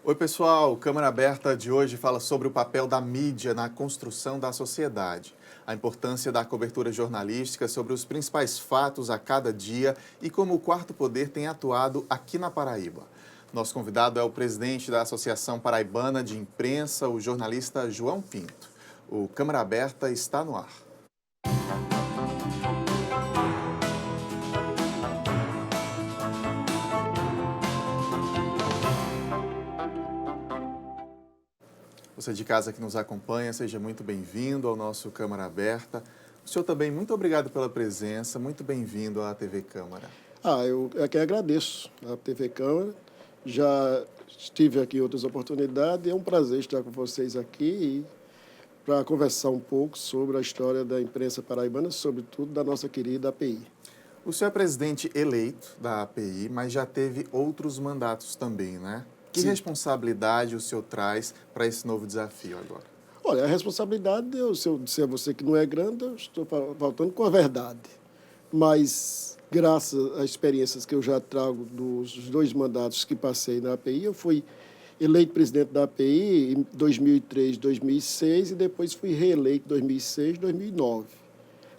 Oi, pessoal. O Câmara Aberta de hoje fala sobre o papel da mídia na construção da sociedade, a importância da cobertura jornalística sobre os principais fatos a cada dia e como o Quarto Poder tem atuado aqui na Paraíba. Nosso convidado é o presidente da Associação Paraibana de Imprensa, o jornalista João Pinto. O Câmara Aberta está no ar. Você de casa que nos acompanha, seja muito bem-vindo ao nosso Câmara Aberta. O senhor também, muito obrigado pela presença, muito bem-vindo à TV Câmara. Eu é que agradeço a TV Câmara. Já estive aqui em outras oportunidades e é um prazer estar com vocês aqui para conversar um pouco sobre a história da imprensa paraibana, sobretudo da nossa querida API. O senhor é presidente eleito da API, mas já teve outros mandatos também, né? Que Sim. responsabilidade o senhor traz para esse novo desafio agora? Olha, a responsabilidade, se eu disser a você que não é grande, eu estou faltando com a verdade. Mas, graças às experiências que eu já trago dos dois mandatos que passei na API, eu fui eleito presidente da API em 2003, 2006 e depois fui reeleito em 2006, 2009.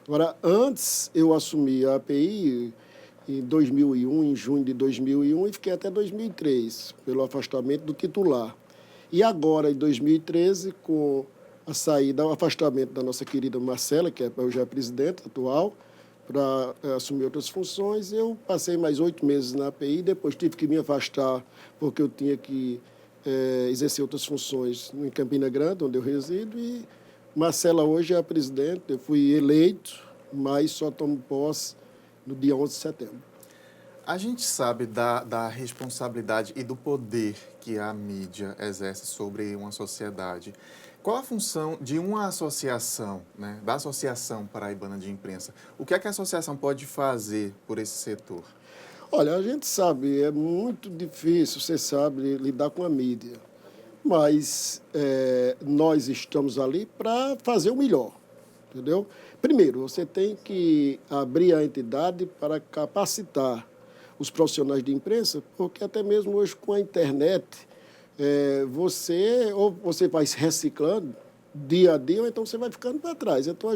Agora, antes eu assumi a API em 2001, em junho de 2001, e fiquei até 2003, pelo afastamento do titular. E agora, em 2013, com a saída, o afastamento da nossa querida Marcela, que hoje é a presidente atual, para assumir outras funções, eu passei mais 8 meses na API, depois tive que me afastar, porque eu tinha que exercer outras funções em Campina Grande, onde eu resido, e Marcela hoje é a presidente. Eu fui eleito, mas só tomo posse no dia 11 de setembro. A gente sabe da responsabilidade e do poder que a mídia exerce sobre uma sociedade. Qual a função de uma associação, né, da Associação Paraibana de Imprensa? O que é que a associação pode fazer por esse setor? Olha, a gente sabe, é muito difícil, você sabe, lidar com a mídia, mas nós estamos ali para fazer o melhor, entendeu? Primeiro, você tem que abrir a entidade para capacitar os profissionais de imprensa, porque até mesmo hoje com a internet, você vai se reciclando dia a dia, ou então você vai ficando para trás. Então,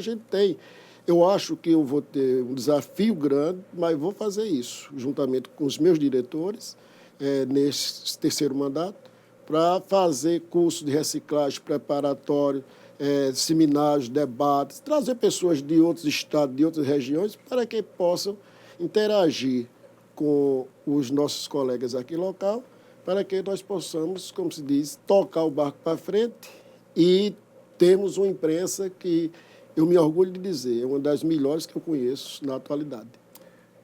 eu acho que eu vou ter um desafio grande, mas vou fazer isso, juntamente com os meus diretores, nesse terceiro mandato, para fazer curso de reciclagem preparatório, seminários, debates, trazer pessoas de outros estados, de outras regiões, para que possam interagir com os nossos colegas aqui local, para que nós possamos, como se diz, tocar o barco para frente e termos uma imprensa que eu me orgulho de dizer, é uma das melhores que eu conheço na atualidade.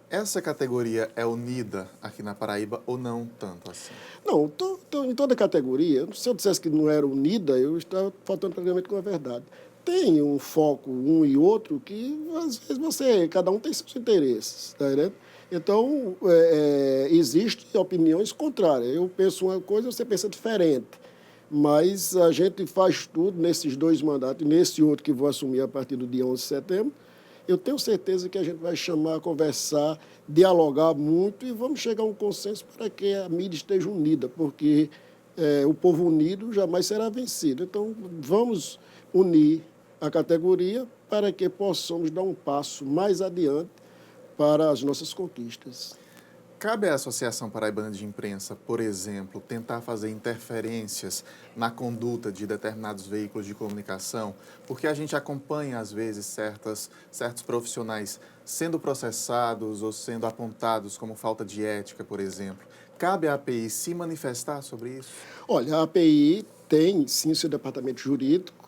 Essa categoria é unida aqui na Paraíba ou não tanto assim? Não, em toda categoria, se eu dissesse que não era unida, eu estava faltando praticamente com a verdade. Tem um foco, um e outro, que às vezes cada um tem seus interesses, tá entendendo? Então, existem opiniões contrárias. Eu penso uma coisa, você pensa diferente. Mas a gente faz tudo nesses dois mandatos, e nesse outro que vou assumir a partir do dia 11 de setembro, eu tenho certeza que a gente vai chamar, conversar, dialogar muito e vamos chegar a um consenso para que a mídia esteja unida, porque o povo unido jamais será vencido. Então, vamos unir a categoria para que possamos dar um passo mais adiante para as nossas conquistas. Cabe à Associação Paraibana de Imprensa, por exemplo, tentar fazer interferências na conduta de determinados veículos de comunicação, porque a gente acompanha, às vezes, certos profissionais sendo processados ou sendo apontados como falta de ética, por exemplo. Cabe à API se manifestar sobre isso? Olha, a API tem, sim, seu departamento jurídico,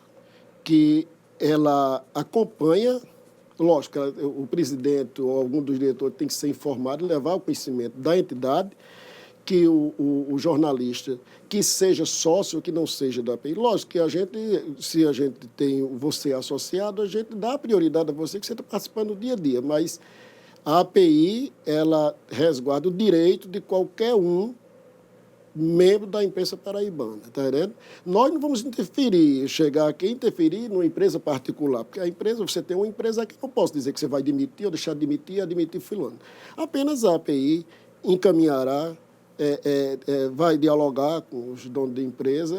que ela acompanha. Lógico, o presidente ou algum dos diretores tem que ser informado e levar o conhecimento da entidade, que o jornalista, que seja sócio ou que não seja da API. Lógico que se a gente tem você associado, a gente dá prioridade a você, que você está participando do dia a dia, mas a API, ela resguarda o direito de qualquer um membro da imprensa paraibana, tá entendendo? Nós não vamos chegar aqui e interferir numa empresa particular, porque a empresa, você tem uma empresa aqui, não posso dizer que você vai demitir ou deixar de demitir, admitir fulano. Apenas a API encaminhará vai dialogar com os donos de empresa,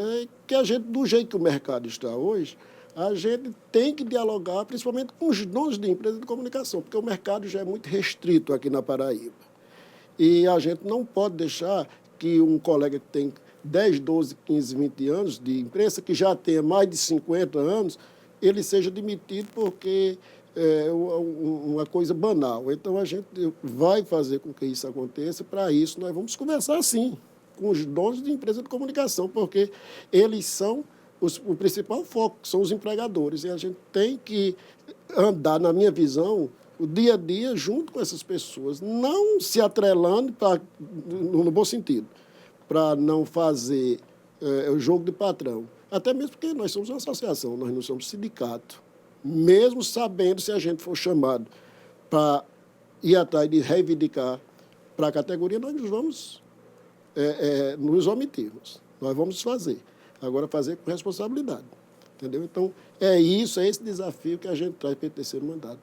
que a gente, do jeito que o mercado está hoje, a gente tem que dialogar, principalmente com os donos de empresa de comunicação, porque o mercado já é muito restrito aqui na Paraíba. E a gente não pode deixar que um colega que tem 10, 12, 15, 20 anos de imprensa, que já tenha mais de 50 anos, ele seja demitido porque é uma coisa banal. Então, a gente vai fazer com que isso aconteça. Para isso, nós vamos conversar, sim, com os donos de empresa de comunicação, porque eles são o principal foco, são os empregadores. E a gente tem que andar, na minha visão, o dia a dia junto com essas pessoas, não se atrelando, no bom sentido, para não fazer o jogo de patrão. Até mesmo porque nós somos uma associação, nós não somos sindicato. Mesmo sabendo, se a gente for chamado para ir atrás de reivindicar para a categoria, nós vamos nos omitirmos. Nós vamos fazer. Agora, fazer com responsabilidade. Entendeu? Então, é esse desafio que a gente traz para o terceiro mandato.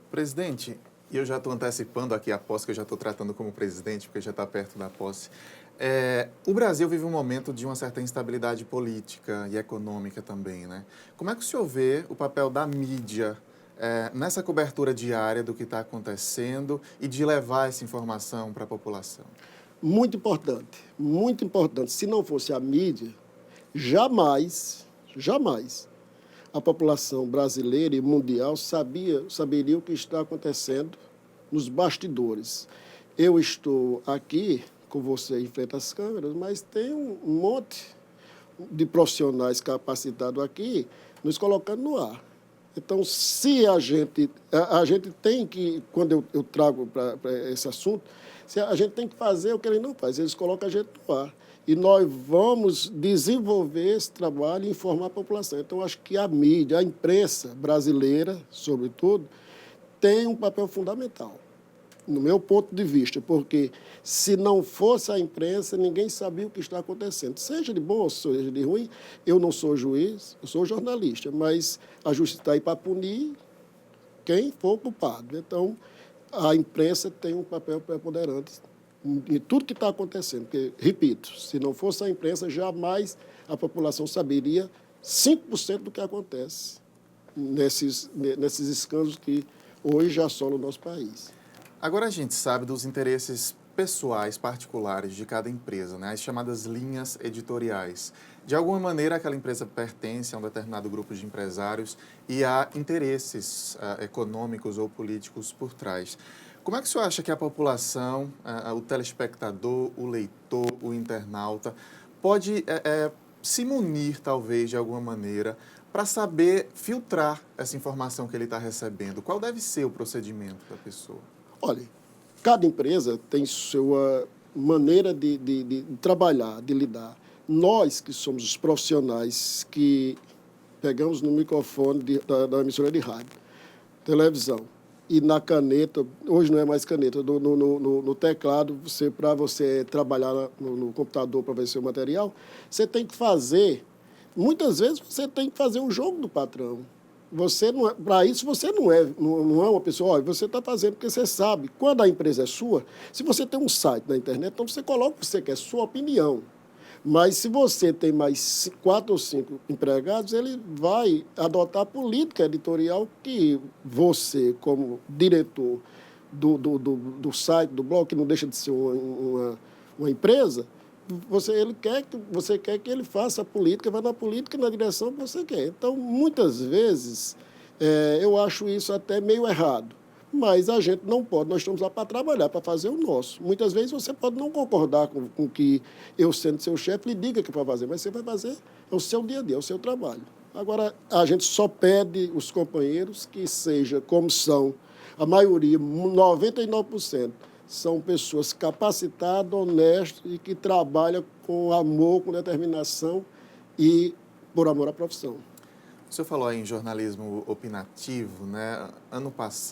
Presidente, eu já estou antecipando aqui a posse, que eu já estou tratando como presidente, porque já está perto da posse. O Brasil vive um momento de uma certa instabilidade política e econômica também, né? Como é que o senhor vê o papel da mídia nessa cobertura diária do que está acontecendo e de levar essa informação para a população? Muito importante, muito importante. Se não fosse a mídia, jamais a população brasileira e mundial saberia o que está acontecendo nos bastidores. Eu estou aqui com você em frente às câmeras, mas tem um monte de profissionais capacitados aqui nos colocando no ar. Então, se a gente tem que, quando eu trago para esse assunto, a gente tem que fazer o que ele não faz, eles colocam a gente no ar. E nós vamos desenvolver esse trabalho e informar a população. Então, acho que a mídia, a imprensa brasileira, sobretudo, tem um papel fundamental, no meu ponto de vista, porque se não fosse a imprensa, ninguém sabia o que está acontecendo. Seja de bom ou seja de ruim, eu não sou juiz, eu sou jornalista, mas a justiça está aí para punir quem for culpado. Então, a imprensa tem um papel preponderante em tudo que está acontecendo. Porque, repito, se não fosse a imprensa, jamais a população saberia 5% do que acontece nesses escândalos que hoje já assolam o nosso país. Agora a gente sabe dos interesses pessoais, particulares de cada empresa, né? As chamadas linhas editoriais. De alguma maneira, aquela empresa pertence a um determinado grupo de empresários e há interesses econômicos ou políticos por trás. Como é que o senhor acha que a população, o telespectador, o leitor, o internauta, pode se munir, talvez, de alguma maneira, para saber filtrar essa informação que ele está recebendo? Qual deve ser o procedimento da pessoa? Olha, cada empresa tem sua maneira de trabalhar, de lidar. Nós, que somos os profissionais que pegamos no microfone da emissora de rádio, televisão, e na caneta, hoje não é mais caneta, no teclado, para você trabalhar no computador para ver seu material, você tem que fazer, muitas vezes você tem que fazer o jogo do patrão. Para isso, você não é uma pessoa, olha, você está fazendo porque você sabe. Quando a empresa é sua, se você tem um site na internet, então você coloca o que você quer, sua opinião. Mas se você tem mais 4 ou 5 empregados, ele vai adotar a política editorial que você, como diretor do site, do blog, que não deixa de ser uma empresa, você quer que ele faça a política, vá na política na direção que você quer. Então, muitas vezes, eu acho isso até meio errado. Mas a gente não pode, nós estamos lá para trabalhar, para fazer o nosso. Muitas vezes você pode não concordar com o que eu, sendo seu chefe, lhe diga que vai fazer, mas você vai fazer, é o seu dia a dia, é o seu trabalho. Agora, a gente só pede os companheiros que seja como são, a maioria, 99%, são pessoas capacitadas, honestas e que trabalham com amor, com determinação e por amor à profissão. O senhor falou aí em jornalismo opinativo, né?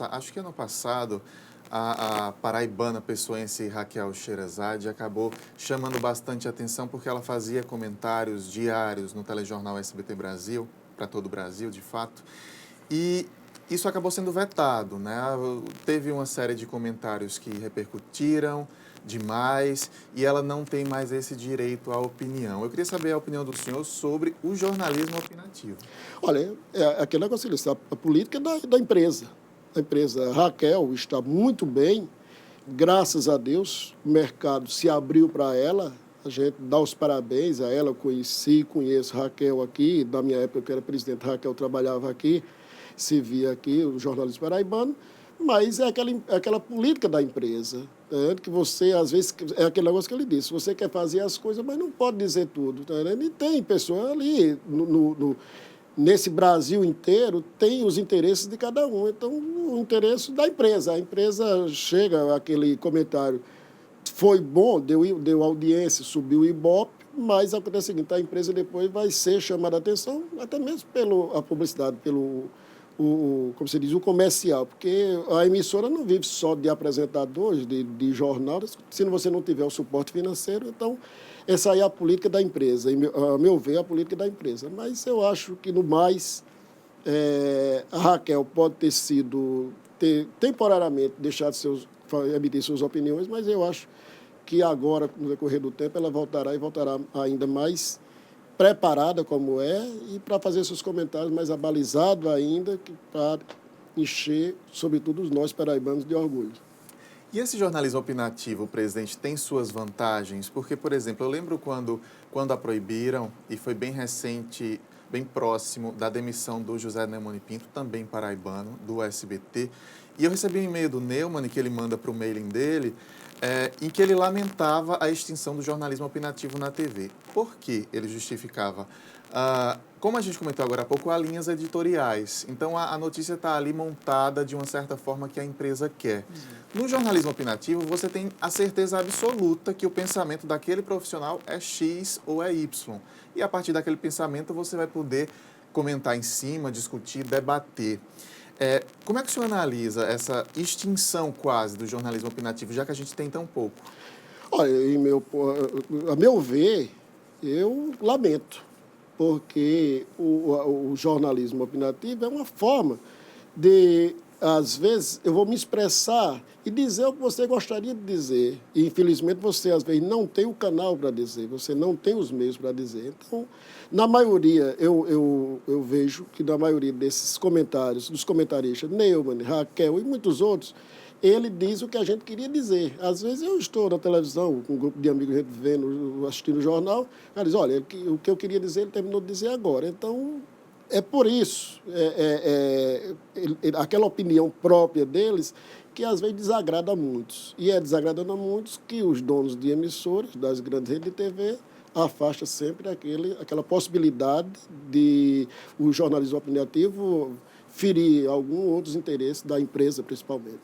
Acho que ano passado, a paraibana pessoense Raquel Sherazade acabou chamando bastante atenção porque ela fazia comentários diários no telejornal SBT Brasil, para todo o Brasil, de fato, e isso acabou sendo vetado, né? Teve uma série de comentários que repercutiram demais e ela não tem mais esse direito à opinião. Eu queria saber a opinião do senhor sobre o jornalismo opinativo. Olha, é aquele negócio, a política da empresa. A empresa Raquel está muito bem, graças a Deus, o mercado se abriu para ela, a gente dá os parabéns a ela, conheço Raquel aqui, da minha época que era presidente, Raquel trabalhava aqui, se via aqui, o jornalismo paraibano, mas é aquela política da empresa, que você, às vezes, é aquele negócio que ele disse, você quer fazer as coisas, mas não pode dizer tudo, e tem pessoa ali, nesse Brasil inteiro, tem os interesses de cada um, então o interesse da empresa, a empresa chega aquele comentário, foi bom, deu audiência, subiu o Ibope, mas acontece o seguinte, a empresa depois vai ser chamada a atenção, até mesmo pela publicidade, como se diz, o comercial, porque a emissora não vive só de apresentadores, de jornais, se você não tiver o suporte financeiro, então essa aí é a política da empresa, a meu ver, é a política da empresa. Mas eu acho que, no mais, a Raquel pode ter temporariamente deixado emitir suas opiniões, mas eu acho que agora, no decorrer do tempo, ela voltará ainda mais preparada como é e para fazer seus comentários mais abalizados ainda, para encher, sobretudo, nós paraibanos de orgulho. E esse jornalismo opinativo, presidente, tem suas vantagens? Porque, por exemplo, eu lembro quando a proibiram, e foi bem recente, bem próximo da demissão do José Neumann Pinto, também paraibano, do SBT, e eu recebi um e-mail do Neumann, que ele manda para o mailing dele, em que ele lamentava a extinção do jornalismo opinativo na TV. Por que ele justificava? Como a gente comentou agora há pouco, há linhas editoriais. Então, a notícia está ali montada de uma certa forma que a empresa quer. No jornalismo opinativo, você tem a certeza absoluta que o pensamento daquele profissional é X ou é Y. E, a partir daquele pensamento, você vai poder comentar em cima, discutir, debater. Como é que o senhor analisa essa extinção quase do jornalismo opinativo, já que a gente tem tão pouco? Olha, a meu ver, eu lamento, porque o jornalismo opinativo é uma forma de, às vezes, eu vou me expressar e dizer o que você gostaria de dizer. E, infelizmente, você, às vezes, não tem o canal para dizer, você não tem os meios para dizer. Então, na maioria, eu vejo que na maioria desses comentários, dos comentaristas, Neumann, Raquel e muitos outros, ele diz o que a gente queria dizer. Às vezes eu estou na televisão, com um grupo de amigos vendo, assistindo o jornal, ela diz, olha, o que eu queria dizer, ele terminou de dizer agora. Então, é por isso, aquela opinião própria deles, que às vezes desagrada a muitos. E é desagradando a muitos que os donos de emissoras, das grandes redes de TV, afasta sempre aquela possibilidade de o jornalismo opinativo ferir alguns outros interesses da empresa, principalmente.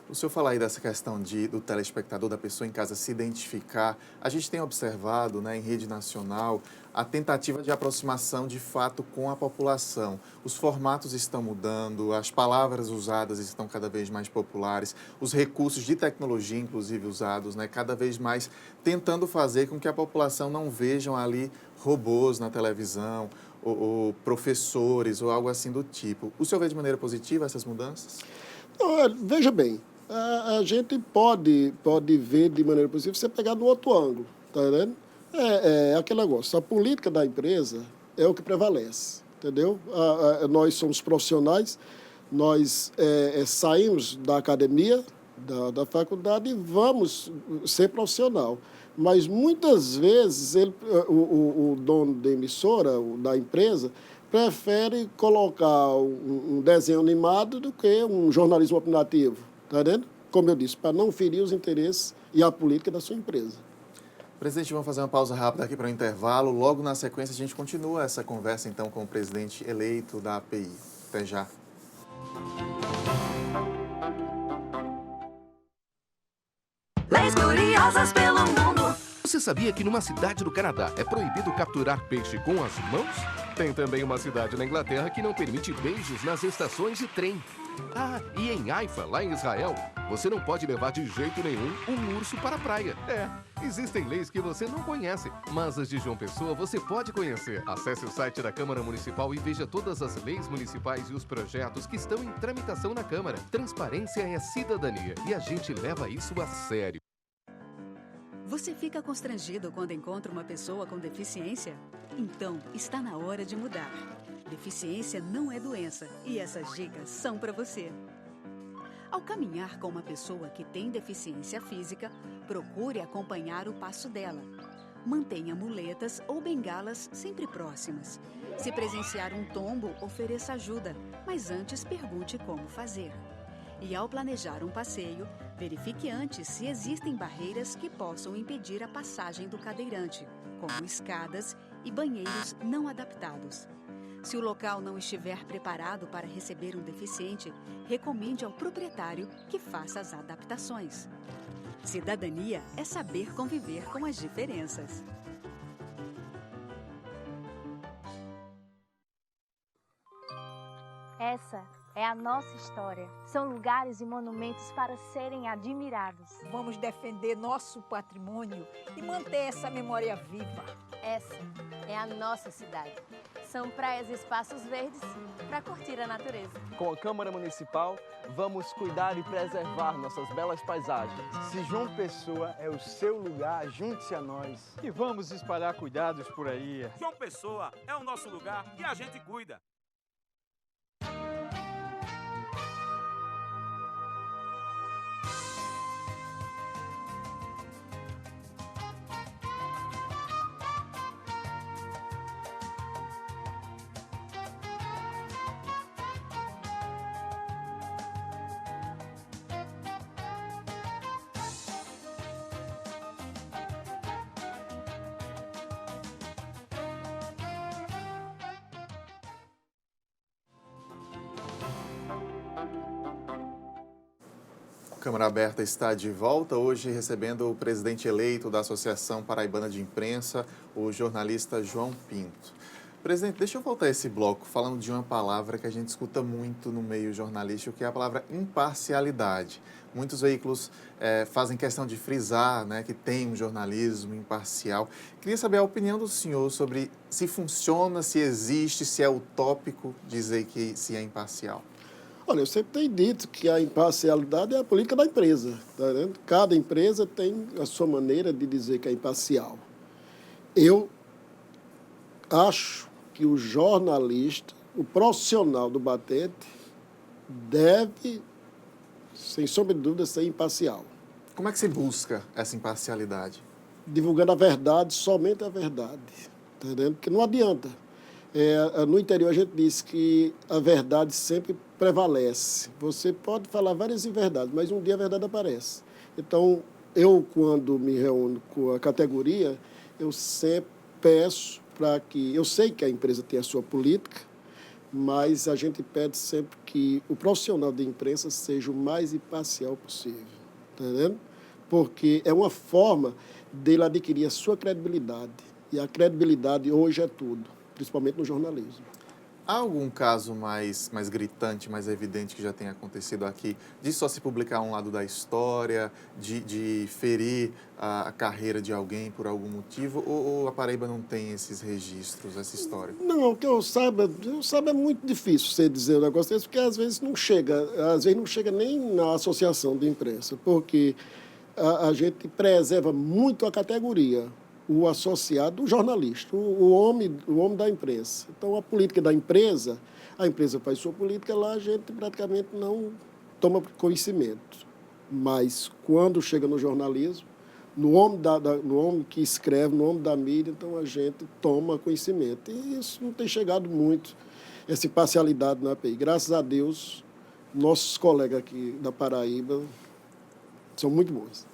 O senhor fala aí dessa questão do telespectador, da pessoa em casa se identificar. A gente tem observado, né, em rede nacional, a tentativa de aproximação de fato com a população. Os formatos estão mudando, as palavras usadas estão cada vez mais populares, os recursos de tecnologia, inclusive, usados, né, cada vez mais tentando fazer com que a população não vejam ali robôs na televisão, ou professores, ou algo assim do tipo. O senhor vê de maneira positiva essas mudanças? Veja bem, a gente pode ver de maneira positiva, você pegar do outro ângulo, tá entendendo? Aquele negócio, a política da empresa é o que prevalece, entendeu? Nós somos profissionais, nós saímos da academia, da faculdade e vamos ser profissional. Mas muitas vezes o dono da emissora, da empresa, prefere colocar um desenho animado do que um jornalismo opinativo, tá entendendo? Como eu disse, para não ferir os interesses e a política da sua empresa. Presidente, vamos fazer uma pausa rápida aqui para o intervalo. Logo na sequência, a gente continua essa conversa, então, com o presidente eleito da API. Até já. Leis curiosas pelo mundo. Você sabia que numa cidade do Canadá é proibido capturar peixe com as mãos? Tem também uma cidade na Inglaterra que não permite beijos nas estações de trem. Ah, e em Haifa, lá em Israel, você não pode levar de jeito nenhum um urso para a praia. Existem leis que você não conhece, mas as de João Pessoa você pode conhecer. Acesse o site da Câmara Municipal e veja todas as leis municipais e os projetos que estão em tramitação na Câmara. Transparência é cidadania e a gente leva isso a sério. Você fica constrangido quando encontra uma pessoa com deficiência? Então, está na hora de mudar. Deficiência não é doença e essas dicas são para você. Ao caminhar com uma pessoa que tem deficiência física, procure acompanhar o passo dela. Mantenha muletas ou bengalas sempre próximas. Se presenciar um tombo, ofereça ajuda, mas antes pergunte como fazer. E ao planejar um passeio, verifique antes se existem barreiras que possam impedir a passagem do cadeirante, como escadas e banheiros não adaptados. Se o local não estiver preparado para receber um deficiente, recomende ao proprietário que faça as adaptações. Cidadania é saber conviver com as diferenças. Essa é a nossa história. São lugares e monumentos para serem admirados. Vamos defender nosso patrimônio e manter essa memória viva. Essa é a nossa cidade. São praias e espaços verdes para curtir a natureza. Com a Câmara Municipal, vamos cuidar e preservar nossas belas paisagens. Se João Pessoa é o seu lugar, junte-se a nós. E vamos espalhar cuidados por aí. João Pessoa é o nosso lugar e a gente cuida. Câmara Aberta está de volta, hoje recebendo o presidente eleito da Associação Paraibana de Imprensa, o jornalista João Pinto. Presidente, deixa eu voltar a esse bloco falando de uma palavra que a gente escuta muito no meio jornalístico, que é a palavra imparcialidade. Muitos veículos fazem questão de frisar, né, que tem um jornalismo imparcial. Queria saber a opinião do senhor sobre se funciona, se existe, se é utópico dizer que se é imparcial. Olha, eu sempre tenho dito que a imparcialidade é a política da empresa. Tá vendo? Cada empresa tem a sua maneira de dizer que é imparcial. Eu acho que o jornalista, o profissional do batente, deve, sem sombra de dúvida, ser imparcial. Como é que se busca essa imparcialidade? Divulgando a verdade, somente a verdade. Tá entendendo? Porque não adianta. No interior a gente diz que a verdade sempre prevalece. Você pode falar várias inverdades, mas um dia a verdade aparece. Então, eu, quando me reúno com a categoria, eu sempre peço para que... Eu sei que a empresa tem a sua política, mas a gente pede sempre que o profissional de imprensa seja o mais imparcial possível. Tá entendendo? Porque é uma forma dele adquirir a sua credibilidade. E a credibilidade hoje é tudo, principalmente no jornalismo. Há algum caso mais gritante, mais evidente que já tenha acontecido aqui, de só se publicar um lado da história, de ferir a carreira de alguém por algum motivo, ou a Paraíba não tem esses registros, essa história? Não, o que eu saiba é muito difícil você dizer um negócio desse, porque às vezes não chega nem na associação de imprensa, porque a gente preserva muito a categoria. O associado, o jornalista, o homem da imprensa. Então, a política da empresa, a empresa faz sua política lá, a gente praticamente não toma conhecimento. Mas, quando chega no jornalismo, no homem que escreve, no homem da mídia, então a gente toma conhecimento. E isso não tem chegado muito, essa imparcialidade na API. Graças a Deus, nossos colegas aqui da Paraíba são muito bons.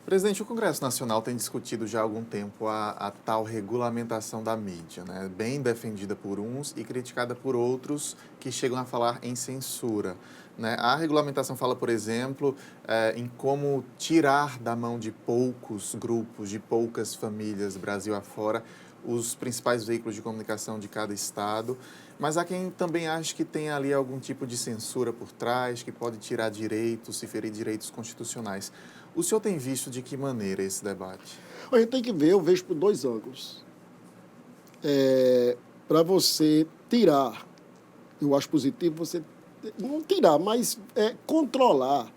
Presidente, o Congresso Nacional tem discutido já há algum tempo a tal regulamentação da mídia, né? Bem defendida por uns e criticada por outros que chegam a falar em censura, né? A regulamentação fala, por exemplo, em como tirar da mão de poucos grupos, de poucas famílias, Brasil afora, os principais veículos de comunicação de cada estado, mas há quem também acha que tem ali algum tipo de censura por trás, que pode tirar direitos, se ferir direitos constitucionais. O senhor tem visto de que maneira esse debate? A gente tem que ver, eu vejo por dois ângulos. Para você tirar, eu acho positivo você não tirar, mas controlar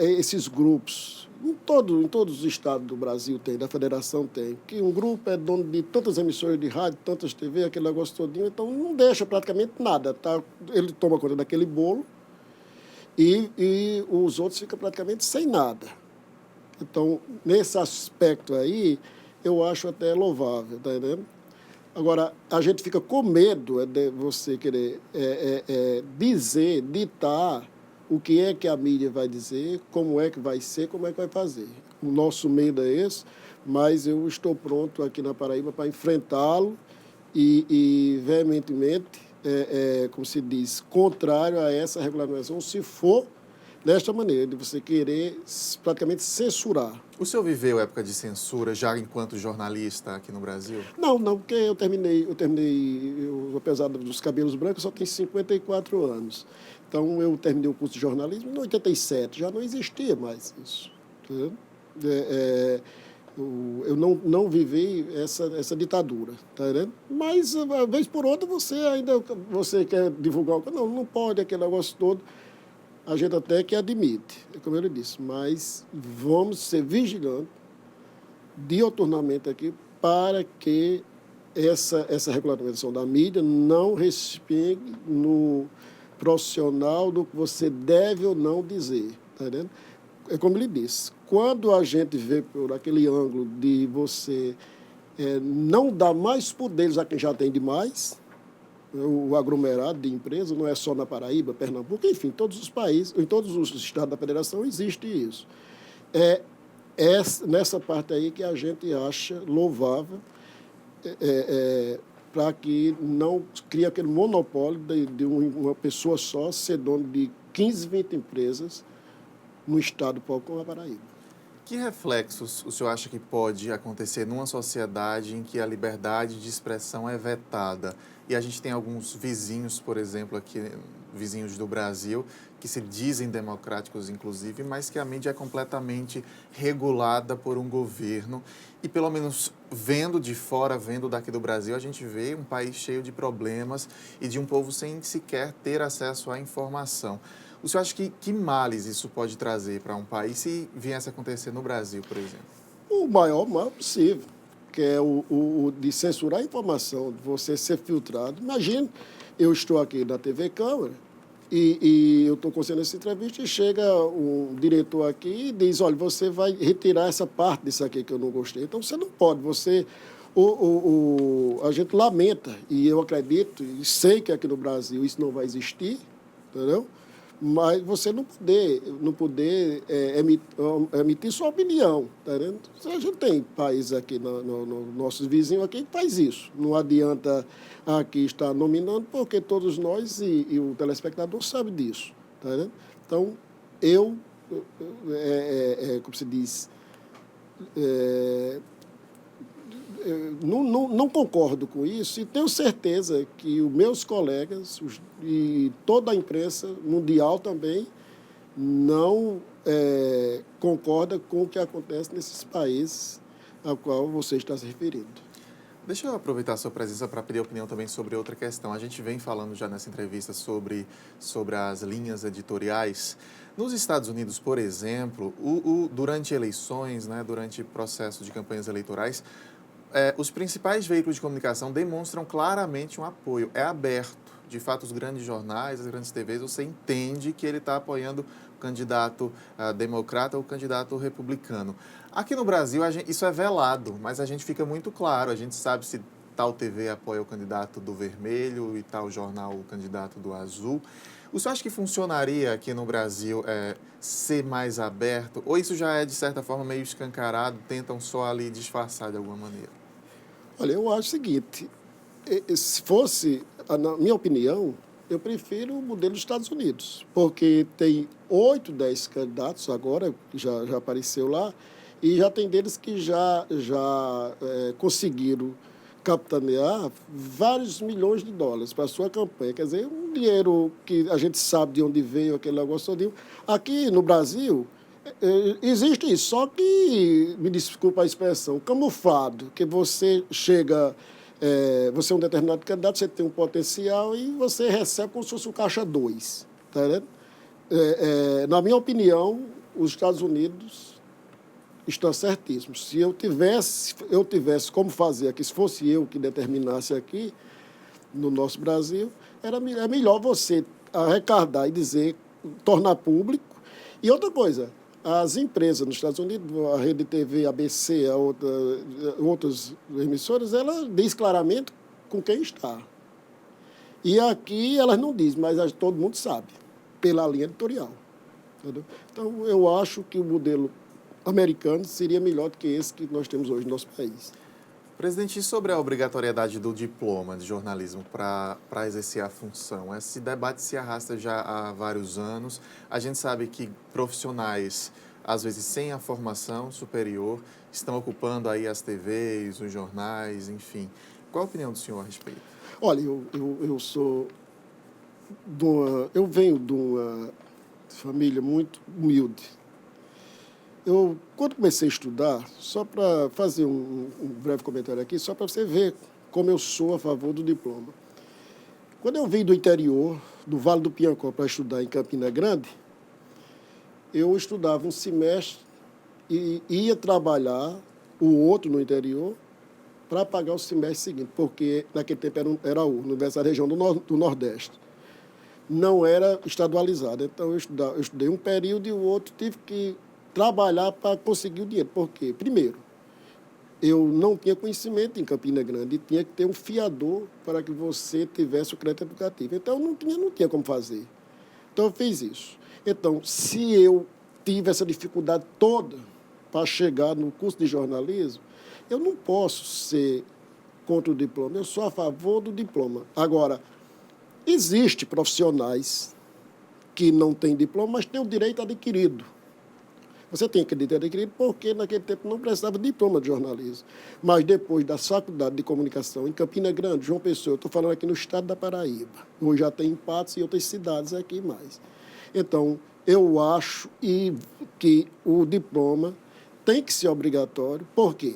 esses grupos. Em todos os estados do Brasil tem, da federação tem, que um grupo é dono de tantas emissoras de rádio, tantas TV, aquele negócio todinho, então não deixa praticamente nada, tá? Ele toma conta daquele bolo e os outros ficam praticamente sem nada. Então, nesse aspecto aí, eu acho até louvável, tá entendendo? Agora, a gente fica com medo de você querer dizer, ditar o que é que a mídia vai dizer, como é que vai ser, como é que vai fazer. O nosso medo é esse, mas eu estou pronto aqui na Paraíba para enfrentá-lo e veementemente, como se diz, contrário a essa regulamentação, se for desta maneira, de você querer praticamente censurar. O senhor viveu época de censura já enquanto jornalista aqui no Brasil? Não, porque eu terminei, apesar dos cabelos brancos, eu só tenho 54 anos. Então, eu terminei o curso de jornalismo em 87, já não existia mais isso. Eu não vivi essa ditadura, tá vendo? Mas, uma vez por outra, você quer divulgar, não pode, aquele negócio todo. A gente até que admite, como ele disse, mas vamos ser vigilantes diuturnamente aqui para que essa regulamentação da mídia não respingue no profissional do que você deve ou não dizer, tá entendendo? É como ele disse, quando a gente vê por aquele ângulo de você não dar mais poderes a quem já tem demais, o aglomerado de empresas, não é só na Paraíba, Pernambuco, enfim, todos os países, em todos os estados da federação existe isso. Nessa parte aí que a gente acha louvável para que não crie aquele monopólio de uma pessoa só ser dono de 15, 20 empresas no estado como a Paraíba. Que reflexos o senhor acha que pode acontecer numa sociedade em que a liberdade de expressão é vetada? E a gente tem alguns vizinhos, por exemplo, aqui, vizinhos do Brasil, que se dizem democráticos, inclusive, mas que a mídia é completamente regulada por um governo. E, pelo menos, vendo de fora, vendo daqui do Brasil, a gente vê um país cheio de problemas e de um povo sem sequer ter acesso à informação. O senhor acha que males isso pode trazer para um país se viesse a acontecer no Brasil, por exemplo? O maior mal possível, que é o de censurar a informação, de você ser filtrado. Imagine, eu estou aqui na TV Câmara e eu estou concedendo essa entrevista e chega um diretor aqui e diz, olha, você vai retirar essa parte disso aqui que eu não gostei. Então, você não pode, a gente lamenta, e eu acredito, e sei que aqui no Brasil isso não vai existir, entendeu? Mas você não poder emitir sua opinião, tá vendo? A gente tem países aqui, nossos vizinhos aqui, que faz isso. Não adianta aqui estar nominando, porque todos nós e o telespectador sabe disso, tá vendo? Então, como se diz, não concordo com isso e tenho certeza que os meus colegas e toda a imprensa mundial também não concorda com o que acontece nesses países ao qual você está se referindo. Deixa eu aproveitar a sua presença para pedir opinião também sobre outra questão. A gente vem falando já nessa entrevista sobre as linhas editoriais. Nos Estados Unidos, por exemplo, durante eleições, né, durante processo de campanhas eleitorais, os principais veículos de comunicação demonstram claramente um apoio. É aberto. De fato, os grandes jornais, as grandes TVs, você entende que ele está apoiando o candidato democrata ou o candidato republicano. Aqui no Brasil, isso é velado, mas a gente fica muito claro. A gente sabe se tal TV apoia o candidato do vermelho e tal jornal o candidato do azul. O senhor acha que funcionaria aqui no Brasil ser mais aberto? Ou isso já é, de certa forma, meio escancarado, tentam só ali disfarçar de alguma maneira? Olha, eu acho o seguinte, se fosse, na minha opinião, eu prefiro o modelo dos Estados Unidos, porque tem 8, 10 candidatos agora, que já apareceu lá, E já tem deles que já conseguiram capitanear vários milhões de dólares para a sua campanha. Quer dizer, um dinheiro que a gente sabe de onde veio aquele negócio todinho. Aqui no Brasil, existe isso, só que, me desculpa a expressão, camuflado, que você chega, você é um determinado candidato, você tem um potencial e você recebe como se fosse um caixa 2. Tá vendo? Na minha opinião, os Estados Unidos estão certíssimos. Se eu tivesse como fazer aqui, se fosse eu que determinasse aqui, no nosso Brasil, é melhor você arrecadar e dizer, tornar público. E outra coisa, as empresas nos Estados Unidos, a Rede TV, ABC, outras emissoras, ela diz claramente com quem está. E aqui elas não dizem, mas todo mundo sabe, pela linha editorial. Entendeu? Então, eu acho que o modelo americano seria melhor do que esse que nós temos hoje no nosso país. Presidente, e sobre a obrigatoriedade do diploma de jornalismo para exercer a função? Esse debate se arrasta já há vários anos. A gente sabe que profissionais, às vezes sem a formação superior, estão ocupando aí as TVs, os jornais, enfim. Qual a opinião do senhor a respeito? Olha, eu venho de uma família muito humilde. Quando comecei a estudar, só para fazer um breve comentário aqui, só para você ver como eu sou a favor do diploma. Quando eu vim do interior, do Vale do Piancó, para estudar em Campina Grande, eu estudava um semestre e ia trabalhar o outro no interior para pagar o semestre seguinte, porque naquele tempo era a Universidade da Região do Nordeste. Não era estadualizada. Então, eu estudei um período e o outro tive que trabalhar para conseguir o dinheiro. Por quê? Primeiro, eu não tinha conhecimento em Campina Grande e tinha que ter um fiador para que você tivesse o crédito educativo. Então, não tinha como fazer. Então, eu fiz isso. Então, se eu tive essa dificuldade toda para chegar no curso de jornalismo, eu não posso ser contra o diploma. Eu sou a favor do diploma. Agora, existem profissionais que não têm diploma, mas têm o direito adquirido. Você tem que direito adquirido porque naquele tempo não precisava de diploma de jornalismo. Mas depois da faculdade de comunicação em Campina Grande, João Pessoa, eu estou falando aqui no estado da Paraíba. Hoje já tem Patos e outras cidades aqui mais. Então, eu acho que o diploma tem que ser obrigatório. Por quê?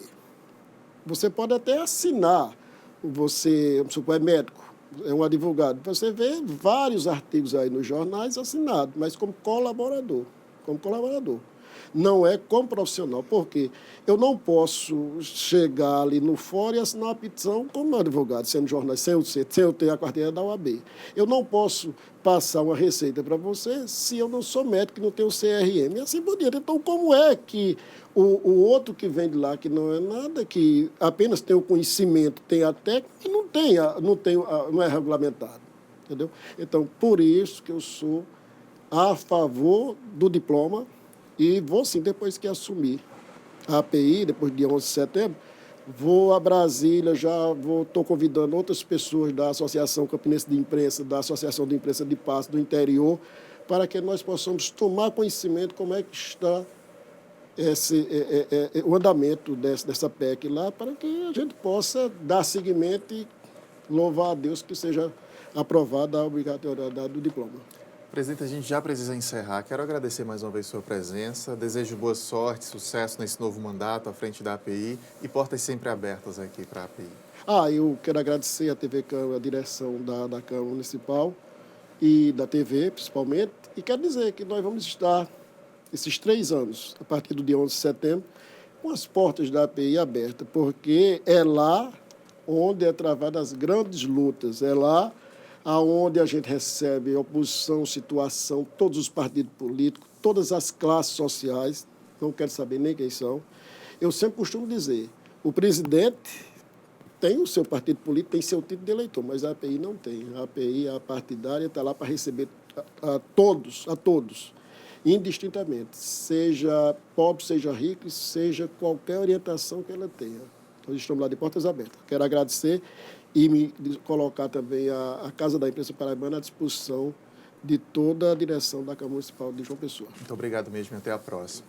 Você pode até assinar, você é médico, é um advogado, você vê vários artigos aí nos jornais assinados, mas como colaborador. Não é como profissional, porque eu não posso chegar ali no fórum e assinar uma petição como advogado, sendo jornalista, sem eu ter a carteira da OAB. Eu não posso passar uma receita para você se eu não sou médico, que não tenho CRM, e assim por diante. Então, como é que o outro que vem de lá, que não é nada, que apenas tem o conhecimento, tem a técnica, não é regulamentado, entendeu? Então, por isso que eu sou a favor do diploma. E vou, sim, depois que assumir a API, depois do dia 11 de setembro, vou a Brasília, estou convidando outras pessoas da Associação Campinense de Imprensa, da Associação de Imprensa de Patos do interior, para que nós possamos tomar conhecimento como é que está o andamento dessa PEC lá, para que a gente possa dar seguimento e louvar a Deus que seja aprovada a obrigatoriedade do diploma. Presidente, a gente já precisa encerrar. Quero agradecer mais uma vez sua presença. Desejo boa sorte, sucesso nesse novo mandato à frente da API e portas sempre abertas aqui para a API. Eu quero agradecer à TV Câmara, a direção da Câmara Municipal e da TV, principalmente. E quero dizer que nós vamos estar, esses 3 anos, a partir do dia 11 de setembro, com as portas da API abertas, porque é lá onde é travada as grandes lutas, é lá aonde a gente recebe oposição, situação, todos os partidos políticos, todas as classes sociais, não quero saber nem quem são. Eu sempre costumo dizer, o presidente tem o seu partido político, tem seu título de eleitor, mas a API não tem. A API, a partidária, está lá para receber a todos, indistintamente, seja pobre, seja rico, seja qualquer orientação que ela tenha. Nós estamos lá de portas abertas. Quero agradecer e me colocar também a Casa da Imprensa Paraibana à disposição de toda a direção da Câmara Municipal de João Pessoa. Muito obrigado mesmo e até a próxima.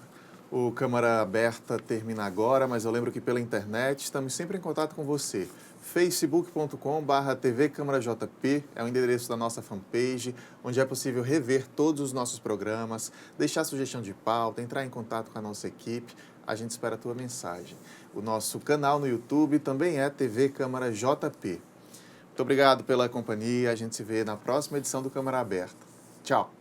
O Câmara Aberta termina agora, mas eu lembro que pela internet estamos sempre em contato com você. facebook.com/TV Câmara JP é o endereço da nossa fanpage, onde é possível rever todos os nossos programas, deixar sugestão de pauta, entrar em contato com a nossa equipe. A gente espera a tua mensagem. O nosso canal no YouTube também é TV Câmara JP. Muito obrigado pela companhia. A gente se vê na próxima edição do Câmara Aberta. Tchau!